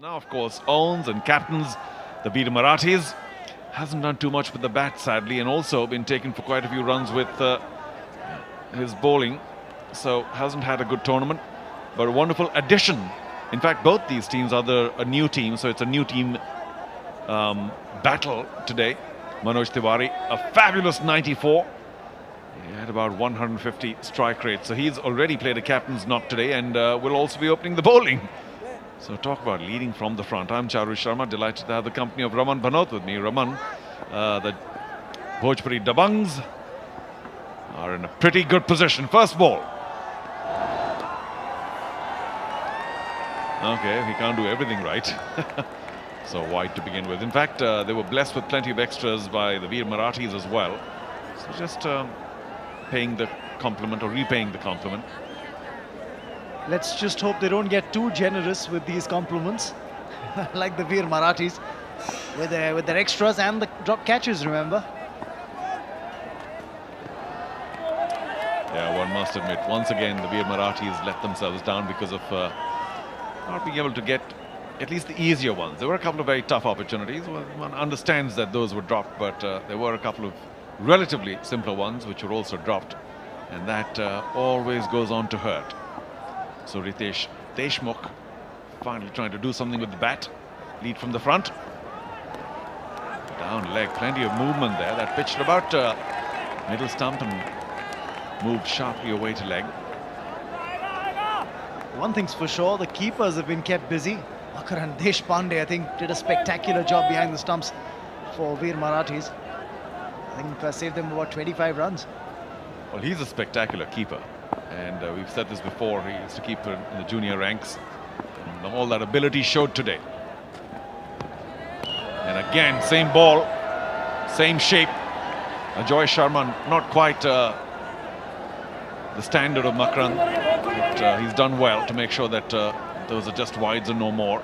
Now, of course, owns and captains the Veer Marathis. Hasn't done too much with the bat, sadly, and also been taken for quite a few runs with his bowling. So hasn't had a good tournament, but a wonderful addition. In fact, both these teams are a new team, so it's a new team battle today. Manoj Tiwari, a fabulous 94. He had about 150 strike rate, so he's already played a captain's knock today and will also be opening the bowling. So talk about leading from the front. I'm Charu Sharma, delighted to have the company of Raman Bhanot with me. Raman, the Bhojpuri Dabangs are in a pretty good position. First ball. Okay, he can't do everything right. So wide to begin with. In fact, they were blessed with plenty of extras by the Veer Marathis as well. So just paying the compliment or repaying the compliment. Let's just hope they don't get too generous with these compliments, like the Veer Marathis, with their extras and the drop catches, remember? Yeah, one must admit, once again, the Veer Marathis let themselves down because of not being able to get at least the easier ones. There were a couple of very tough opportunities. Well, one understands that those were dropped, but there were a couple of relatively simpler ones which were also dropped, and that always goes on to hurt. So Ritesh Deshmukh finally trying to do something with the bat. Lead from the front. Down leg, plenty of movement there. That pitched about middle stump and moved sharply away to leg. One thing's for sure, the keepers have been kept busy. Makaran Deshpande, I think, did a spectacular job behind the stumps for Veer Marathis. I think saved them about 25 runs. Well, he's a spectacular keeper. And we've said this before, he used to keep in the junior ranks. And all that ability showed today. And again, same ball, same shape. Ajoy Sharma, not quite the standard of Makaran. But he's done well to make sure that those are just wides and no more.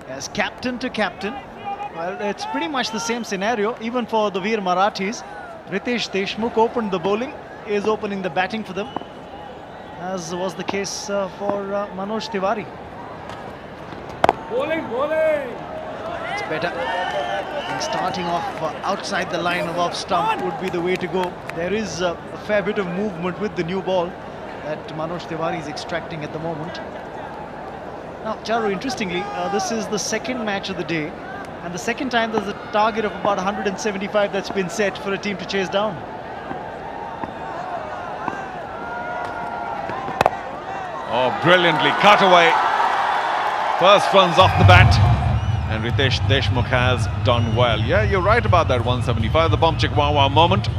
As captain to captain, well, it's pretty much the same scenario, even for the Veer Marathis. Ritesh Deshmukh opened the bowling, is opening the batting for them, as was the case for Manoj Tiwari. Bowling. It's better. And starting off outside the line of off stump would be the way to go. There is a fair bit of movement with the new ball that Manoj Tiwari is extracting at the moment. Now, Charu, interestingly, this is the second match of the day, and the second time there's a target of about 175 that's been set for a team to chase down. Oh, brilliantly cut away. First runs off the bat. And Ritesh Deshmukh has done well. Yeah, you're right about that 175, the Bomchik Wow moment.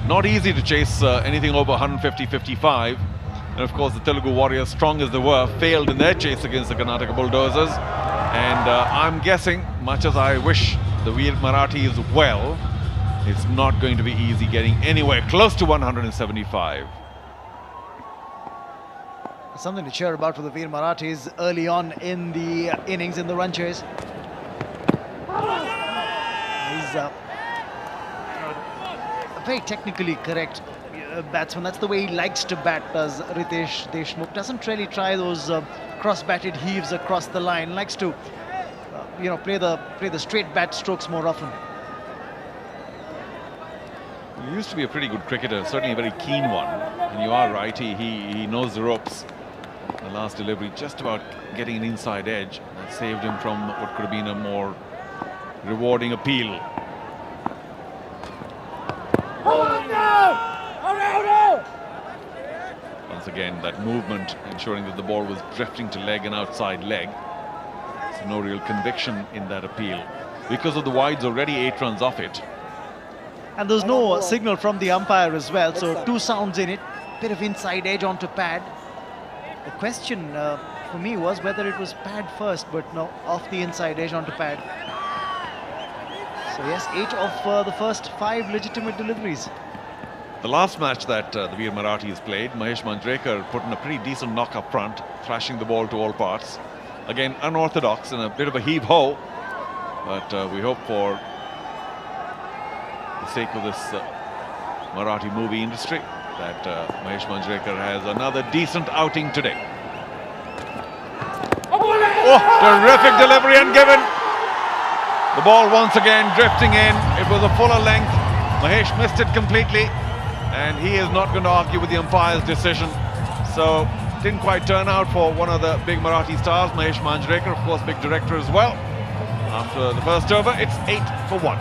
Not easy to chase anything over 150-55. And of course, the Telugu Warriors, strong as they were, failed in their chase against the Karnataka Bulldozers. And I'm guessing, much as I wish the Veer Marathis well, it's not going to be easy getting anywhere close to 175. Something to cheer about for the Veer Marathis early on in the innings in the run chase. He's a very technically correct batsman. That's the way he likes to bat, does Ritesh Deshmukh. Doesn't really try those cross-batted heaves across the line. Likes to, play the straight bat strokes more often. He used to be a pretty good cricketer, certainly a very keen one. And you are right, he knows the ropes. The last delivery just about getting an inside edge that saved him from what could have been a more rewarding appeal. Once again, that movement ensuring that the ball was drifting to leg and outside leg. So no real conviction in that appeal. Because of the wides, already 8 runs off it. And there's no signal from the umpire as well, so 2 sounds in it. Bit of inside edge onto pad. The question for me was whether it was pad first, but no, off the inside edge onto pad. So yes, 8 of the first 5 legitimate deliveries. The last match that the Veer Marathis played, Mahesh Manjrekar put in a pretty decent knock up front, thrashing the ball to all parts. Again, unorthodox and a bit of a heave-ho, but we hope for the sake of this Marathi movie industry that Mahesh Manjrekar has another decent outing today. Oh, terrific delivery and given. The ball once again drifting in. It was a fuller length. Mahesh missed it completely, and he is not going to argue with the umpire's decision. So, didn't quite turn out for one of the big Marathi stars, Mahesh Manjrekar, of course, big director as well. After the first over, it's 8 for 1.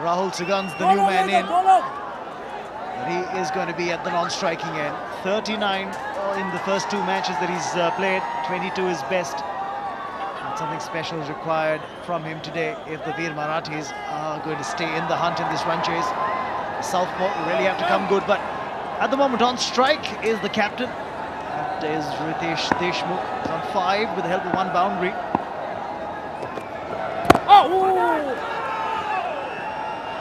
Rahul Sugan's the new man in. He is going to be at the non-striking end. 39 in the first 2 matches that he's played. 22 is best. And something special is required from him today if the Veer Marathis are going to stay in the hunt in this run chase. The southpaw really have to come good, but at the moment on strike is the captain. That is Ritesh Deshmukh. He's on 5 with the help of 1 boundary.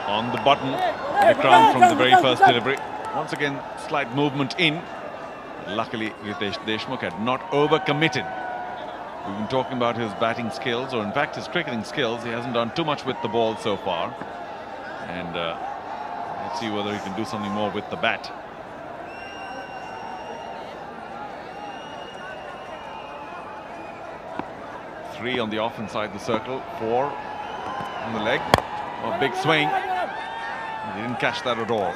On the button, Vikrant from the very first delivery. Once again, slight movement in. Luckily, Ritesh Deshmukh had not overcommitted. We've been talking about his batting skills, or in fact his cricketing skills. He hasn't done too much with the ball so far. And let's see whether he can do something more with the bat. Three on the off inside the circle, 4 on the leg. A big swing. He didn't catch that at all.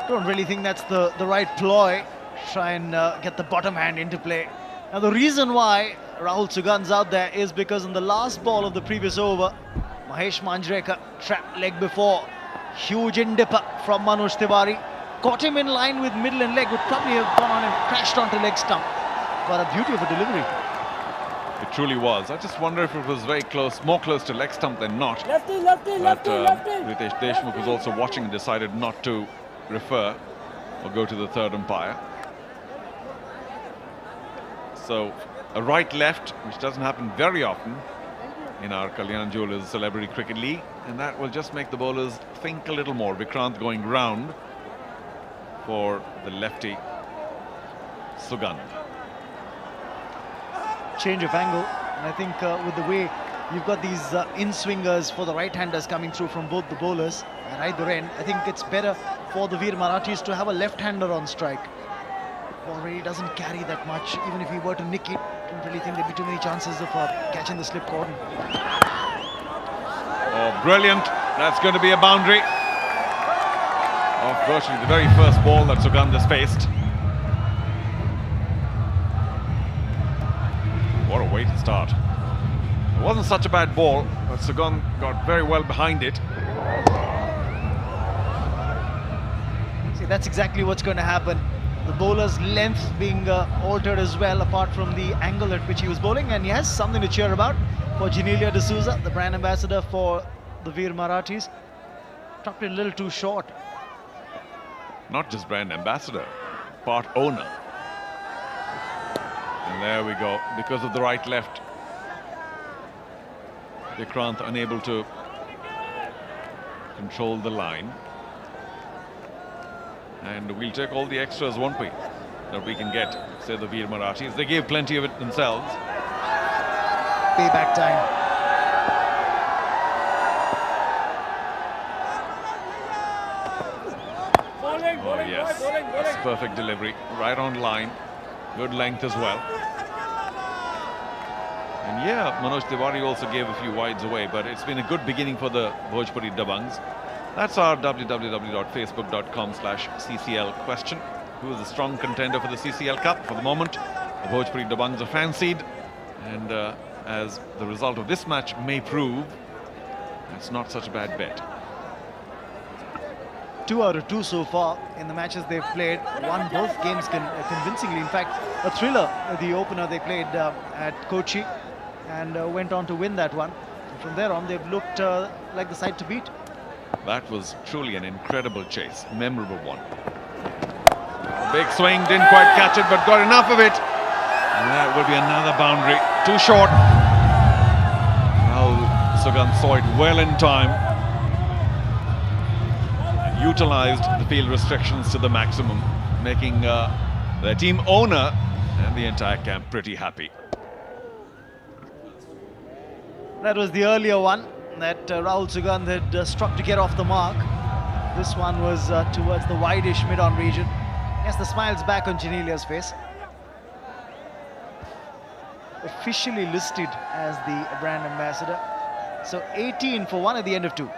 Don't really think that's the right ploy. Try and get the bottom hand into play. Now the reason why Rahul Sugan's out there is because in the last ball of the previous over, Mahesh Manjrekar trapped leg before. Huge in-dipper from Manoj Tiwari. Caught him in line with middle and leg. Would probably have gone on and crashed onto leg stump. But a beauty of a delivery. It truly was. I just wonder if it was very close, more close to leg stump than not. Lefty, lefty, lefty, lefty. Ritesh Deshmukh was also watching and decided not to refer or go to the third umpire. So a right-left, which doesn't happen very often in our Kalyan Jewellers Celebrity Cricket League, and that will just make the bowlers think a little more. Vikrant going round for the lefty Sugan. Change of angle, and I think with the way you've got these in-swingers for the right-handers coming through from both the bowlers at either end, I think it's better for the Veer Marathis to have a left-hander on strike. Ball really doesn't carry that much. Even if he were to nick it, I don't really think there'd be too many chances of catching the slip cordon. Oh, brilliant. That's going to be a boundary. Of virtually the very first ball that Sugandas faced. What a way to start. It wasn't such a bad ball, but Sugan got very well behind it. See, that's exactly what's going to happen. The bowler's length being altered as well, apart from the angle at which he was bowling, and he has something to cheer about for Janelia D'Souza, the brand ambassador for the Veer Marathis. Dropped it a little too short. Not just brand ambassador, part owner. And there we go, because of the right-left Vikrant unable to control the line. And we'll take all the extras, won't we, that we can get, say the Veer Marathis. They gave plenty of it themselves. Payback time. Oh yes, that's perfect delivery, right on line, good length as well. And yeah, Manoj Tiwari also gave a few wides away, but it's been a good beginning for the Bhojpuri Dabangs. That's our www.facebook.com/CCL question. Who is the strong contender for the CCL Cup? For the moment, the Bhojpuri Dabangs are fancied, and as the result of this match may prove, it's not such a bad bet. 2 out of 2 so far in the matches they've played. Won both games convincingly. In fact, a thriller, the opener they played at Kochi, and went on to win that one. And from there on, they've looked like the side to beat. That was truly an incredible chase, memorable one. A big swing, didn't quite catch it, but got enough of it. And that will be another boundary. Too short. Rahul Sugant saw it well in time. Utilized the field restrictions to the maximum, making their team owner and the entire camp pretty happy. That was the earlier one that Rahul Sugant had struck to get off the mark. This one was towards the wide-ish mid-on region. Yes, the smile's back on Janelia's face. Officially listed as the brand ambassador. So 18 for 1 at the end of 2.